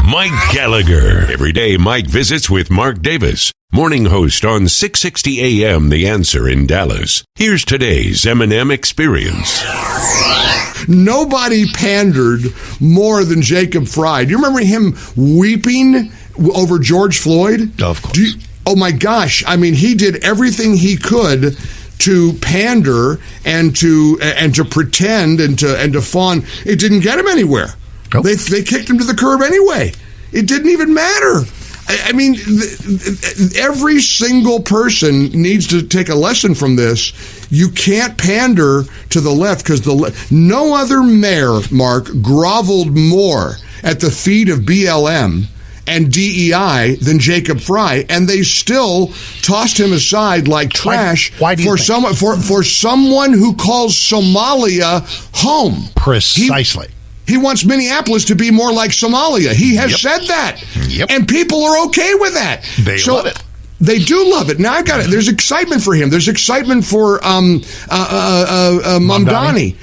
Mike Gallagher. Every day, Mike visits with Mark Davis, morning host on 660 AM The Answer in Dallas. Here's today's M&M Experience. Nobody pandered more than Jacob Fry. Do you remember him weeping over George Floyd? Of course. Oh my gosh. I mean, he did everything he could to pander and to pretend and to fawn. It didn't get him anywhere. Nope. They kicked him to the curb anyway. It didn't even matter. I mean, every single person needs to take a lesson from this. You can't pander to the left because no other mayor, Mark, groveled more at the feet of BLM and DEI than Jacob Fry, and they still tossed him aside like trash for someone who calls Somalia home. Precisely. He wants Minneapolis to be more like Somalia. He has said that. Yep. And people are okay with that. They love it. They do love it. Now, I got it. There's excitement for him. There's excitement for Mamdani.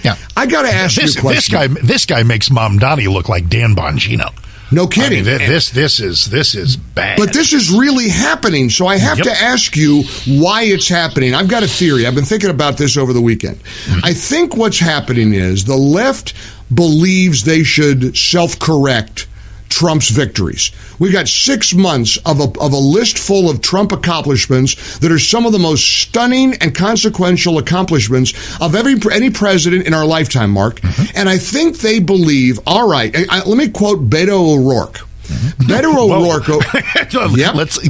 Yeah. I got to ask you a question. This guy makes Mamdani look like Dan Bongino. No kidding. I mean, this is bad. But this is really happening, so I have to ask you why it's happening. I've got a theory. I've been thinking about this over the weekend. I think what's happening is the left believes they should self-correct Trump's victories. We've got 6 months of a list full of Trump accomplishments that are some of the most stunning and consequential accomplishments of any president in our lifetime, Mark. And I think they believe, all right, let me quote Beto O'Rourke. Beto O'Rourke.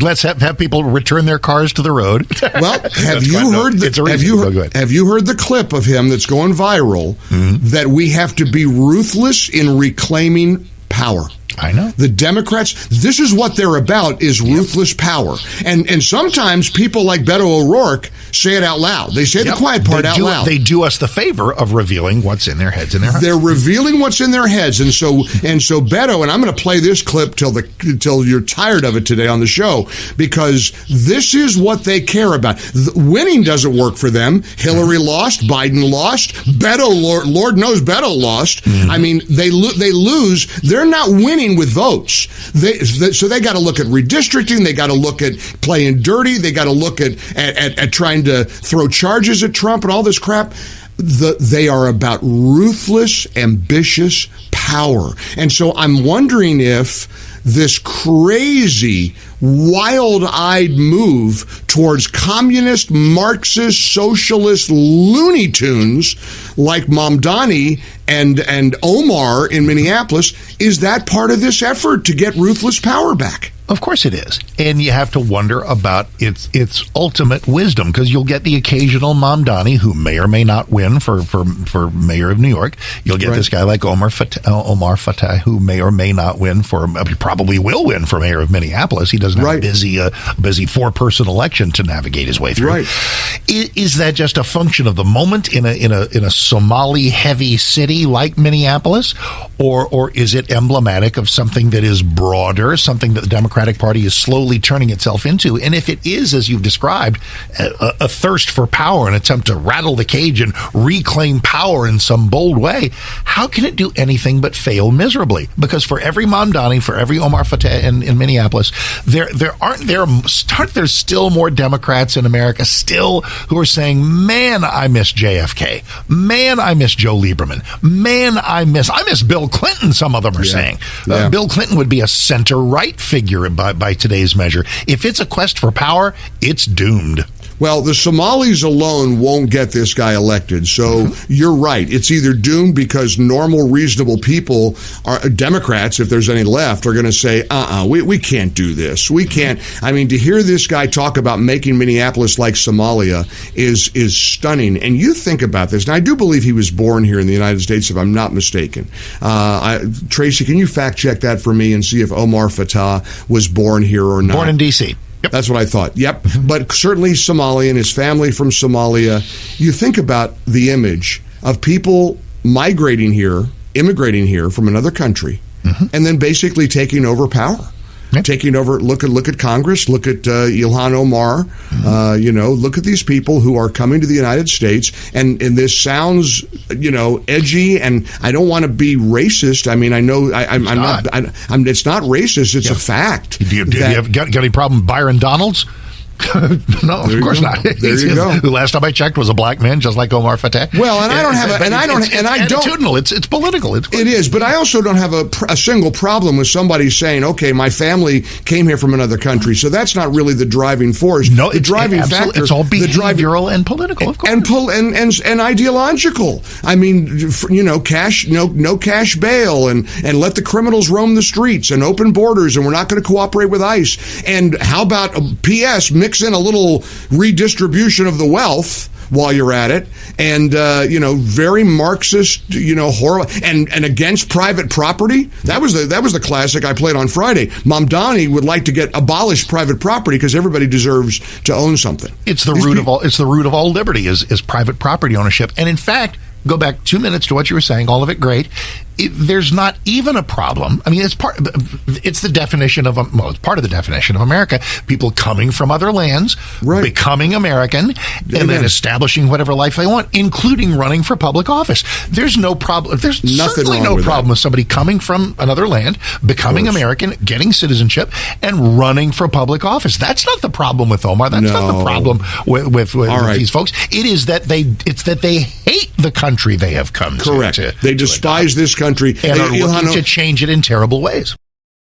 Let's have people return their cars to the road. Well, have you heard the clip of him that's going viral that we have to be ruthless in reclaiming power? I know. The Democrats, this is what they're about, is ruthless power. And sometimes people like Beto O'Rourke say it out loud. They say the quiet part out loud. They do us the favor of revealing what's in their heads and their hearts. They're revealing what's in their heads. And so Beto, and I'm going to play this clip till you're tired of it today on the show, because this is what they care about. Winning doesn't work for them. Hillary lost. Biden lost. Beto, Lord knows Beto lost. I mean, they lose. They're not winning with votes. So they got to look at redistricting. They got to look at playing dirty. They got to look at trying to throw charges at Trump and all this crap. They are about ruthless, ambitious power. And so I'm wondering if this crazy, wild-eyed move towards communist, Marxist, socialist Looney Tunes like Mamdani and Omar in Minneapolis, is that part of this effort to get ruthless power back? Of course it is. And you have to wonder about its ultimate wisdom, because you'll get the occasional Mamdani who may or may not win for mayor of New York. You'll get this guy like Omar Fatah who may or may not win he probably will win for mayor of Minneapolis. He doesn't have a busy four-person election to navigate his way through. Right. Is that just a function of the moment in a Somali-heavy city like Minneapolis? Or is it emblematic of something that is broader, something that the Democratic Party is slowly turning itself into? And if it is, as you've described, a thirst for power, an attempt to rattle the cage and reclaim power in some bold way, how can it do anything but fail miserably? Because for every Mamdani, for every Omar Fatah in Minneapolis, aren't there still more Democrats in America still who are saying, man, I miss JFK. Man, I miss Joe Lieberman. Man, I miss Bill Clinton, some of them are saying. Bill Clinton would be a center-right figure by today's measure. If it's a quest for power, it's doomed. Well, the Somalis alone won't get this guy elected. So you're right. It's either doomed because normal, reasonable people, Democrats, if there's any left, are going to say, we can't do this. We can't. I mean, to hear this guy talk about making Minneapolis like Somalia is stunning. And you think about this. Now, I do believe he was born here in the United States, if I'm not mistaken. Tracy, can you fact check that for me and see if Omar Fatah was born here or not? Born in D.C. Yep. That's what I thought. Yep. But certainly Somalian, his family from Somalia. You think about the image of people immigrating here from another country, and then basically taking over power. taking over. Look at Congress. Look at Ilhan Omar. Look at these people who are coming to the United States. And this sounds, edgy. And I don't want to be racist. I mean, I know I'm not. It's not racist. It's a fact. Do you have got any problem with Byron Donalds? No, of course not. There you go. The last time I checked was a black man, just like Omar Fateh. Well, and I don't have attitudinal. It's political. It is, but I also don't have a single problem with somebody saying, "Okay, my family came here from another country," so that's not really the driving force. No, the driving factor. It's all behavioral and political, of course, and ideological. I mean, cash, no cash bail, and let the criminals roam the streets, and open borders, and we're not going to cooperate with ICE. And how about P.S. mix in a little redistribution of the wealth while you're at it, and very Marxist, horrible, and against private property. That was the classic I played on Friday. Mamdami would like to abolish private property because everybody deserves to own something. It's the root of all liberty is private property ownership, and in fact. Go back 2 minutes to what you were saying. All of it great. There's not even a problem. I mean, it's the definition of it's part of the definition of America. People coming from other lands, becoming American, and then establishing whatever life they want, including running for public office. There's no problem. There's certainly no problem with somebody coming from another land, becoming American, getting citizenship, and running for public office. That's not the problem with Omar. That's not the problem with these folks. It is that they hate the country they have come to. Correct. They despise this country. And are looking to change it in terrible ways.